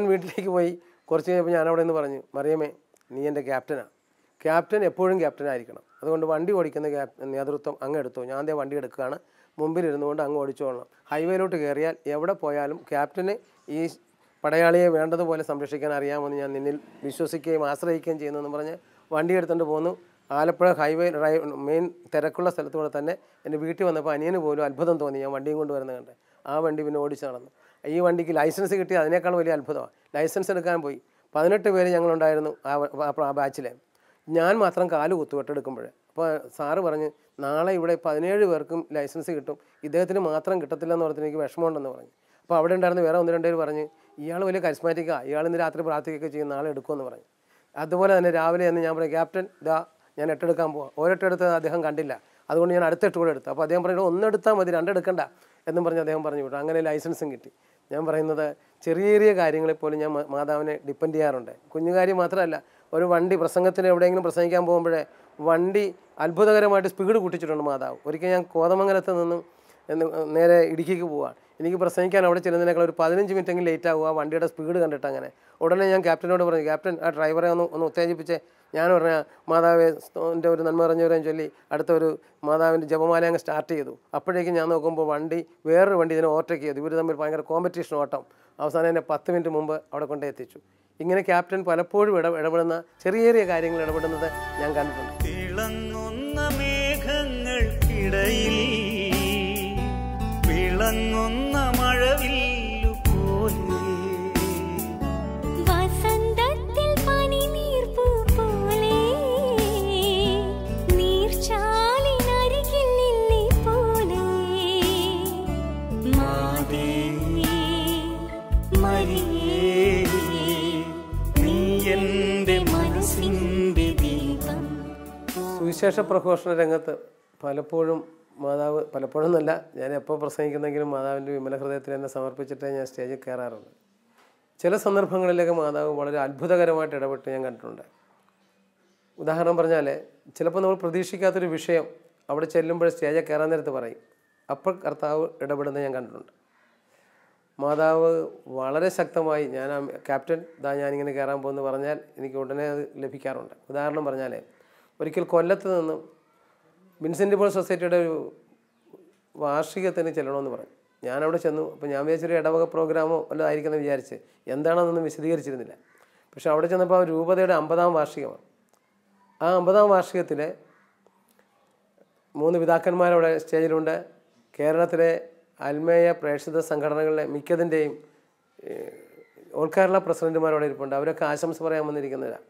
വീട്ടിലേക്ക് പോയി. കുറച്ച് കഴിഞ്ഞപ്പോൾ ഞാൻ അവിടെ നിന്ന് പറഞ്ഞു, മറിയമേ, നീ എൻ്റെ ക്യാപ്റ്റനാണ്. ക്യാപ്റ്റൻ എപ്പോഴും ക്യാപ്റ്റനായിരിക്കണം. അതുകൊണ്ട് വണ്ടി ഓടിക്കുന്ന നേതൃത്വം അങ്ങ് എടുത്തോ. ഞാൻ അതേ വണ്ടി എടുക്കുകയാണ്, മുമ്പിലിരുന്നു കൊണ്ട് അങ്ങ് ഓടിച്ചോളണം. ഹൈവേയിലോട്ട് കയറിയാൽ എവിടെ പോയാലും ക്യാപ്റ്റന് ഈ പടയാളിയെ വേണ്ടതുപോലെ സംരക്ഷിക്കാൻ അറിയാമെന്ന് ഞാൻ നിന്നിൽ വിശ്വസിക്കുകയും ആശ്രയിക്കുകയും ചെയ്യുന്നതെന്ന് പറഞ്ഞ് വണ്ടി എടുത്തുകൊണ്ട് പോന്നു. ആലപ്പുഴ ഹൈവേ മെയിൻ തിരക്കുള്ള സ്ഥലത്തൂടെ തന്നെ എൻ്റെ വീട്ടിൽ വന്നപ്പോൾ അനിയന് പോലും അത്ഭുതം തോന്നി, ഞാൻ വണ്ടിയും കൊണ്ടുവരുന്നത് കണ്ട്. ആ വണ്ടി പിന്നെ ഓടിച്ച് നടന്നു. ഈ വണ്ടിക്ക് ലൈസൻസ് കിട്ടിയ അതിനേക്കാൾ വലിയ അത്ഭുതമാണ്. ലൈസൻസ് എടുക്കാൻ പോയി 18 പേര് ഞങ്ങളുണ്ടായിരുന്നു ആ ബാച്ചിൽ. ഞാൻ മാത്രം കാല് കുത്തു വെട്ടെടുക്കുമ്പോൾ. അപ്പോൾ സാറ് പറഞ്ഞ്, നാളെ ഇവിടെ 17 പേർക്കും ലൈസൻസ് കിട്ടും, ഇദ്ദേഹത്തിന് മാത്രം കിട്ടത്തില്ലെന്ന് പറഞ്ഞിട്ട് എനിക്ക് വിഷമമുണ്ടെന്ന് പറഞ്ഞു. അപ്പോൾ അവിടെ ഉണ്ടായിരുന്ന വേറെ 1-2 പേര് പറഞ്ഞ്, ഇയാൾ വലിയ കരിസ്മാറ്റിക്കാണ്, ഇയാൾ ഇന്ന് രാത്രി പ്രാർത്ഥിക്കുകയൊക്കെ ചെയ്യും, നാളെ എടുക്കുമെന്ന് പറഞ്ഞു. അതുപോലെ തന്നെ രാവിലെ തന്നെ ഞാൻ പറഞ്ഞു, ക്യാപ്റ്റൻ ഞാൻ 8 എടുക്കാൻ പോവാം. ഒരെട്ടെടുത്ത് അദ്ദേഹം കണ്ടില്ല, അതുകൊണ്ട് ഞാൻ അടുത്ത 8 കൂടെ എടുത്തു. അപ്പോൾ അദ്ദേഹം പറഞ്ഞു, 1 എടുത്താൽ മതി, 2 എടുക്കണ്ട എന്നും പറഞ്ഞ് അദ്ദേഹം പറഞ്ഞു വിട്ടു. അങ്ങനെ ലൈസൻസും കിട്ടി. ഞാൻ പറയുന്നത്, ചെറിയ ചെറിയ കാര്യങ്ങളെപ്പോലും ഞാൻ മാതാവിനെ ഡിപ്പെൻഡ് ചെയ്യാറുണ്ട്. കുഞ്ഞു കാര്യം മാത്രമല്ല, ഒരു വണ്ടി പ്രസംഗത്തിന് എവിടെയെങ്കിലും പ്രസംഗിക്കാൻ പോകുമ്പോഴേ വണ്ടി അത്ഭുതകരമായിട്ട് സ്പീഡ് കൂട്ടിച്ചിട്ടുണ്ട് മാതാവ്. ഒരിക്കൽ ഞാൻ കോതമംഗലത്ത് നിന്നും നേരെ ഇടുക്കിക്ക് പോവാണ്. എനിക്ക് പ്രസംഗിക്കാൻ അവിടെ ചെല്ലുന്നതിനേക്കാൾ ഒരു 15 മിനിറ്റെങ്കിലും ലേറ്റ് ആവുക വണ്ടിയുടെ സ്പീഡ് കണ്ടിട്ട്. അങ്ങനെ ഉടനെ ഞാൻ ക്യാപ്റ്റനോട് പറഞ്ഞു, ക്യാപ്റ്റൻ ആ ഡ്രൈവറെ ഒന്ന് ഉത്തേജിപ്പിച്ചേ. ഞാൻ പറഞ്ഞ മാതാവേ എൻ്റെ ഒരു നന്മ പറഞ്ഞവരെയും ചൊല്ലി അടുത്തൊരു മാതാവിൻ്റെ ജപമാല അങ്ങ് സ്റ്റാർട്ട് ചെയ്തു. അപ്പോഴേക്കും ഞാൻ നോക്കുമ്പോൾ വേറൊരു വണ്ടി ഇതിനെ ഓവർടേക്ക് ചെയ്തു. ഇവർ തമ്മിൽ ഭയങ്കര കോമ്പറ്റീഷൻ ഓട്ടം. അവസാനം എന്നെ 10 മിനിറ്റ് മുമ്പ് അവിടെ കൊണ്ടേ എത്തിച്ചു. ഇങ്ങനെ ക്യാപ്റ്റൻ പലപ്പോഴും ഇടപെടുന്ന ചെറിയ ചെറിയ കാര്യങ്ങൾ ഇടപെടുന്നത് ഞാൻ കണ്ടിട്ടുണ്ട്. തിളങ്ങുന്ന മേഘങ്ങൾക്കിടയിൽ വിളങ്ങുന്ന മഴവില്ലു പോലെ വസന്തത്തിൽ പനിനീർപ്പൂ പോലെ നീർച്ചാലിനരികിൽ ലില്ലി പോലെ മാതേ മരിയേ നീ എൻ്റെ മനസ്സിൻ്റെ ദീപം. സുവിശേഷ പ്രഘോഷണ രംഗത്ത് പലപ്പോഴും മാതാവ്, പലപ്പോഴും എന്നല്ല, ഞാൻ എപ്പോൾ പ്രസംഗിക്കുന്നെങ്കിലും മാതാവിൻ്റെ വിമല ഹൃദയത്തിൽ എന്നെ സമർപ്പിച്ചിട്ടേ ഞാൻ സ്റ്റേജിൽ കയറാറുണ്ട്. ചില സന്ദർഭങ്ങളിലൊക്കെ മാതാവ് വളരെ അത്ഭുതകരമായിട്ട് ഇടപെട്ട് ഞാൻ കണ്ടിട്ടുണ്ട്. ഉദാഹരണം പറഞ്ഞാൽ, ചിലപ്പോൾ നമ്മൾ പ്രതീക്ഷിക്കാത്തൊരു വിഷയം അവിടെ ചെല്ലുമ്പോൾ സ്റ്റേജിൽ കയറാൻ നേരത്ത് പറയും, അപ്പോൾ കർത്താവ് ഇടപെടുന്നത് ഞാൻ കണ്ടിട്ടുണ്ട്. മാതാവ് വളരെ ശക്തമായി, ഞാൻ ക്യാപ്റ്റൻ ഞാനിങ്ങനെ കയറാൻ പോകുമെന്ന് പറഞ്ഞാൽ എനിക്ക് ഉടനെ അത് ലഭിക്കാറുണ്ട്. ഉദാഹരണം പറഞ്ഞാൽ, ഒരിക്കൽ കൊല്ലത്ത് നിന്നും വിൻസെൻ്റ് പോൾ സൊസൈറ്റിയുടെ ഒരു വാർഷികത്തിന് ചെല്ലണമെന്ന് പറഞ്ഞു. ഞാനവിടെ ചെന്നു. അപ്പോൾ ഞാൻ വിചാരിച്ചൊരു ഇടവക പ്രോഗ്രാമോ വല്ലതും ആയിരിക്കുമെന്ന് വിചാരിച്ച് എന്താണെന്നൊന്നും വിശദീകരിച്ചിരുന്നില്ല. പക്ഷെ അവിടെ ചെന്നപ്പോൾ ആ രൂപതയുടെ 50-ാം വാർഷികമാണ്. ആ 50-ാം വാർഷികത്തിൽ 3 പിതാക്കന്മാരവിടെ സ്റ്റേജിലുണ്ട്. കേരളത്തിലെ അൽമേയ പ്രേക്ഷിത സംഘടനകളിലെ മിക്കതിൻ്റെയും ഓൾ കേരള പ്രസിഡന്റുമാരവിടെ ഇരിപ്പുണ്ട്. അവരൊക്കെ ആശംസ പറയാൻ വന്നിരിക്കുന്നവരാണ്.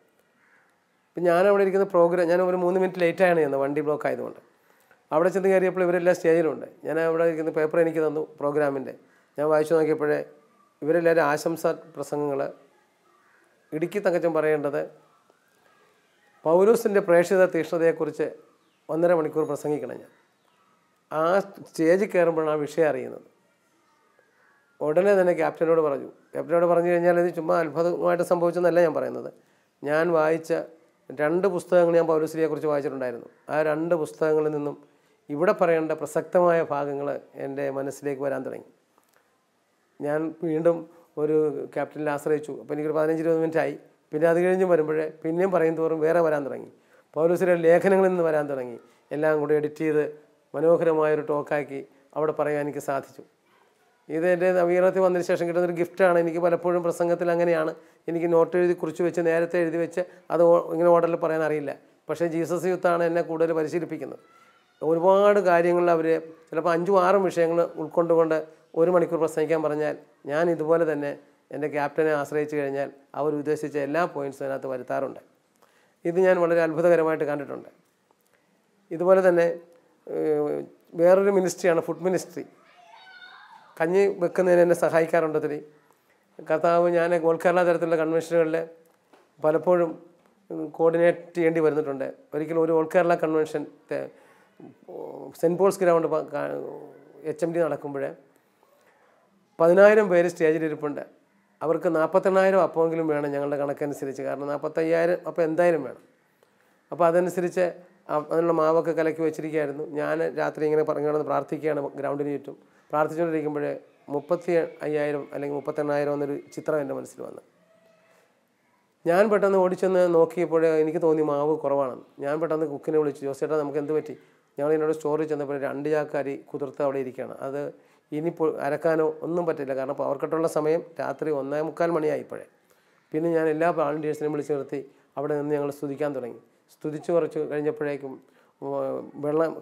അപ്പം ഞാനവിടെ ഇരിക്കുന്ന പ്രോഗ്രാം, ഞാൻ ഒരു 3 മിനിറ്റ് ലേറ്റാണ് ചെയ്യുന്നത്, വണ്ടി ബ്ലോക്ക് ആയതുകൊണ്ട്. അവിടെ ചെന്ന് കയറിയപ്പോൾ ഇവരെല്ലാം സ്റ്റേജിലുണ്ട്. ഞാൻ അവിടെ ഇരിക്കുന്ന പേപ്പർ എനിക്ക് തന്നു പ്രോഗ്രാമിൻ്റെ. ഞാൻ വായിച്ചു നോക്കിയപ്പോഴേ ഇവരെല്ലാവരും ആശംസ പ്രസംഗങ്ങൾ. ഇടുക്കി തങ്കച്ചൻ പറയേണ്ടത് പൗലോസിൻ്റെ പ്രേക്ഷിത തീക്ഷ്ണതയെക്കുറിച്ച് 1.5 മണിക്കൂർ പ്രസംഗിക്കണം. ഞാൻ ആ സ്റ്റേജിൽ കയറുമ്പോഴാണ് ആ വിഷയം അറിയുന്നത്. ഉടനെ തന്നെ ക്യാപ്റ്റനോട് പറഞ്ഞു കഴിഞ്ഞാൽ ഇത് ചുമ്മാ അത്ഭുതമായിട്ട് സംഭവിച്ചെന്നല്ല ഞാൻ പറയുന്നത്. ഞാൻ വായിച്ച 2 പുസ്തകങ്ങൾ ഞാൻ പൗലോസിനെക്കുറിച്ച് വായിച്ചിട്ടുണ്ടായിരുന്നു. ആ 2 പുസ്തകങ്ങളിൽ നിന്നും ഇവിടെ പറയേണ്ട പ്രസക്തമായ ഭാഗങ്ങൾ എൻ്റെ മനസ്സിലേക്ക് വരാൻ തുടങ്ങി. ഞാൻ വീണ്ടും ഒരു ക്യാപ്റ്റനിൽ ആശ്രയിച്ചു. അപ്പോൾ എനിക്കൊരു 15-20 മിനിറ്റായി. പിന്നെ അത് കഴിഞ്ഞ് വരുമ്പോഴേ പിന്നെയും പറയും തോറും വേറെ വരാൻ തുടങ്ങി. പൗലോസിൻ്റെ ലേഖനങ്ങളിൽ നിന്ന് വരാൻ തുടങ്ങി. എല്ലാം കൂടി എഡിറ്റ് ചെയ്ത് മനോഹരമായൊരു ടോക്കാക്കി അവിടെ പറയാൻ എനിക്ക് സാധിച്ചു. ഇത് എൻ്റെ നവീകരണത്തിൽ വന്നതിന് ശേഷം കിട്ടുന്നൊരു ഗിഫ്റ്റാണ്. എനിക്ക് പലപ്പോഴും പ്രസംഗത്തിൽ അങ്ങനെയാണ്, എനിക്ക് നോട്ട് എഴുതി കുറിച്ച് വെച്ച് നേരത്തെ എഴുതി വെച്ച് അത് ഇങ്ങനെ ഓർഡറിൽ പറയാൻ അറിയില്ല. പക്ഷേ ജീസസ് യൂത്താണ് എന്നെ കൂടുതൽ പരിശീലിപ്പിക്കുന്നത്. ഒരുപാട് കാര്യങ്ങളിൽ അവർ ചിലപ്പോൾ 5-6 വിഷയങ്ങൾ ഉൾക്കൊണ്ടുകൊണ്ട് 1 മണിക്കൂർ പ്രസംഗിക്കാൻ പറഞ്ഞാൽ ഞാൻ ഇതുപോലെ തന്നെ എൻ്റെ ക്യാപ്റ്റനെ ആശ്രയിച്ച് കഴിഞ്ഞാൽ അവർ ഉദ്ദേശിച്ച എല്ലാ പോയിൻറ്റ്സും അതിനകത്ത് വരുത്താറുണ്ട്. ഇത് ഞാൻ വളരെ അത്ഭുതകരമായിട്ട് കണ്ടിട്ടുണ്ട്. ഇതുപോലെ തന്നെ വേറൊരു മിനിസ്ട്രിയാണ് ഫുഡ് മിനിസ്ട്രി. കഞ്ഞി വെക്കുന്നതിന് എന്നെ സഹായിക്കാറുണ്ട് ഒത്തിരി. കർത്താവ് ഞാൻ ഓൾ കേരള തരത്തിലുള്ള കൺവെൻഷനുകളിൽ പലപ്പോഴും കോർഡിനേറ്റ് ചെയ്യേണ്ടി വരുന്നിട്ടുണ്ട്. ഒരിക്കലും ഒരു all Kerala convention Saint Paul's ground HMD നടക്കുമ്പോൾ 10,000 പേര് സ്റ്റേജിലിരിപ്പുണ്ട്. അവർക്ക് 48,000 അപ്പമെങ്കിലും വേണം ഞങ്ങളുടെ കണക്കനുസരിച്ച്. കാരണം 45,000 അപ്പം എന്തായാലും വേണം. അപ്പോൾ അതനുസരിച്ച് അതിനുള്ള മാവൊക്കെ കലക്കി വെച്ചിരിക്കുകയായിരുന്നു. ഞാൻ രാത്രി ഇങ്ങനെ പറഞ്ഞു കിടന്ന് പ്രാർത്ഥിക്കുകയാണ് ഗ്രൗണ്ടിന് ചുറ്റും. പ്രാർത്ഥിച്ചുകൊണ്ടിരിക്കുമ്പോൾ 35,000 അല്ലെങ്കിൽ 38,000 എന്നൊരു ചിത്രം എൻ്റെ മനസ്സിൽ വന്നു. ഞാൻ പെട്ടെന്ന് ഓടിച്ചെന്ന് നോക്കിയപ്പോൾ എനിക്ക് തോന്നി മാവ് കുറവാണെന്ന്. ഞാൻ പെട്ടെന്ന് കുക്കിനെ വിളിച്ചു, ജോസേട്ടാ നമുക്ക് എന്ത് പറ്റി? ഞങ്ങൾ എന്നോട് സ്റ്റോറിൽ ചെന്നപ്പോൾ 2 ചാക്ക് അരി കുതിർത്ത് അവിടെ ഇരിക്കുകയാണ്. അത് ഇനിയിപ്പോൾ അരക്കാനോ ഒന്നും പറ്റില്ല. കാരണം പവർ കട്ടുള്ള സമയം രാത്രി 1:45 മണിയായിപ്പോഴേ. പിന്നെ ഞാൻ എല്ലാ വോളണ്ടിയേഴ്സിനെയും വിളിച്ച് നിർത്തി അവിടെ നിന്ന് ഞങ്ങൾ സ്തുതിക്കാൻ തുടങ്ങി. സ്തുതിച്ച് കുറച്ച് കഴിഞ്ഞപ്പോഴേക്കും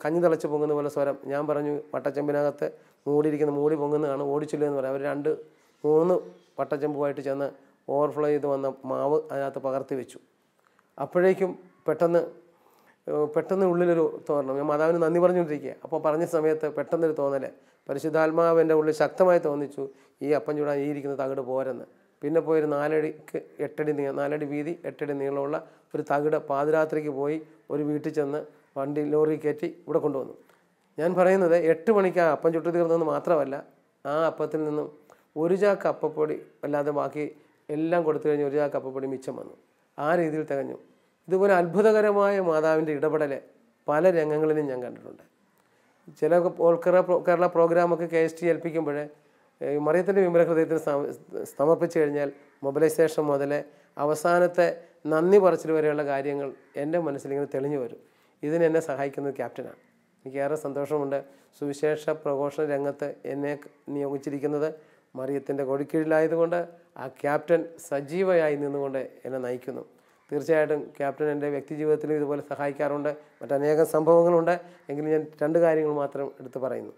കഞ്ഞി തിളച്ച് പൊങ്ങുന്ന പോലെ സ്വരം. ഞാൻ പറഞ്ഞു വട്ടച്ചെമ്പിനകത്ത് മൂടി പൊങ്ങുന്നതാണ്, ഓടിച്ചില്ല എന്ന് പറയാം. അവർ 2-3 വട്ടച്ചെമ്പുമായിട്ട് ചെന്ന് ഓവർഫ്ലോ ചെയ്ത് വന്ന മാവ് അതിനകത്ത് പകർത്തി വെച്ചു. അപ്പോഴേക്കും പെട്ടെന്ന് ഉള്ളിലൊരു തോന്നണം. ഞാൻ മാതാവിന് നന്ദി പറഞ്ഞുകൊണ്ടിരിക്കുക. അപ്പോൾ പറഞ്ഞ സമയത്ത് പെട്ടെന്നൊരു തോന്നൽ, പരിശുദ്ധാത്മാവ് എൻ്റെ ഉള്ളിൽ ശക്തമായി തോന്നിച്ചു, ഈ അപ്പം ചൂടാൻ ഈ ഇരിക്കുന്ന തകിട് പോരെന്ന്. പിന്നെ പോയൊരു 4 അടി വീതി 8 അടി നീളമുള്ള ഒരു തകിട് പാതിരാത്രിക്ക് പോയി ഒരു വീട്ടിൽ ചെന്ന് വണ്ടി ലോറി കയറ്റി ഇവിടെ കൊണ്ടുവന്നു. ഞാൻ പറയുന്നത് 8 മണിക്ക് ആ അപ്പം ചുട്ടു തീർന്നതെന്ന് മാത്രമല്ല, ആ അപ്പത്തിൽ നിന്നും 1 ചാക്ക് അപ്പപ്പൊടി അല്ലാതെ ബാക്കി എല്ലാം കൊടുത്തു കഴിഞ്ഞ് 1 ചാക്ക് അപ്പപ്പൊടി മിച്ചം വന്നു. ആ രീതിയിൽ തികഞ്ഞു. ഇതുപോലെ അത്ഭുതകരമായ മാതാവിൻ്റെ ഇടപെടൽ പല രംഗങ്ങളിലും ഞാൻ കണ്ടിട്ടുണ്ട്. ചില ഓൾ കേരള പ്രോഗ്രാമൊക്കെ KST ഏൽപ്പിക്കുമ്പോൾ മറിയത്തിൻ്റെ വിമല ഹൃദയത്തിന് സമർപ്പിച്ചു കഴിഞ്ഞാൽ മൊബിലൈസേഷൻ മുതൽ അവസാനത്തെ നന്ദി പറച്ചിൽ വരെയുള്ള കാര്യങ്ങൾ എൻ്റെ മനസ്സിലിങ്ങനെ തെളിഞ്ഞു വരും. ഇതിനെന്നെ സഹായിക്കുന്നത് ക്യാപ്റ്റനാണ്. എനിക്കേറെ സന്തോഷമുണ്ട്. സുവിശേഷ പ്രഘോഷണ രംഗത്ത് എന്നെ നിയോഗിച്ചിരിക്കുന്നത് മറിയത്തിൻ്റെ കൊടിക്കീഴിലായതുകൊണ്ട് ആ ക്യാപ്റ്റൻ സജീവമായി നിന്നുകൊണ്ട് എന്നെ നയിക്കുന്നു. തീർച്ചയായിട്ടും ക്യാപ്റ്റൻ എൻ്റെ വ്യക്തി ജീവിതത്തിലും ഇതുപോലെ സഹായിക്കാറുണ്ട്. മറ്റനേകം സംഭവങ്ങളുണ്ട്. എങ്കിലും ഞാൻ 2 കാര്യങ്ങൾ മാത്രം എടുത്തു പറയുന്നു.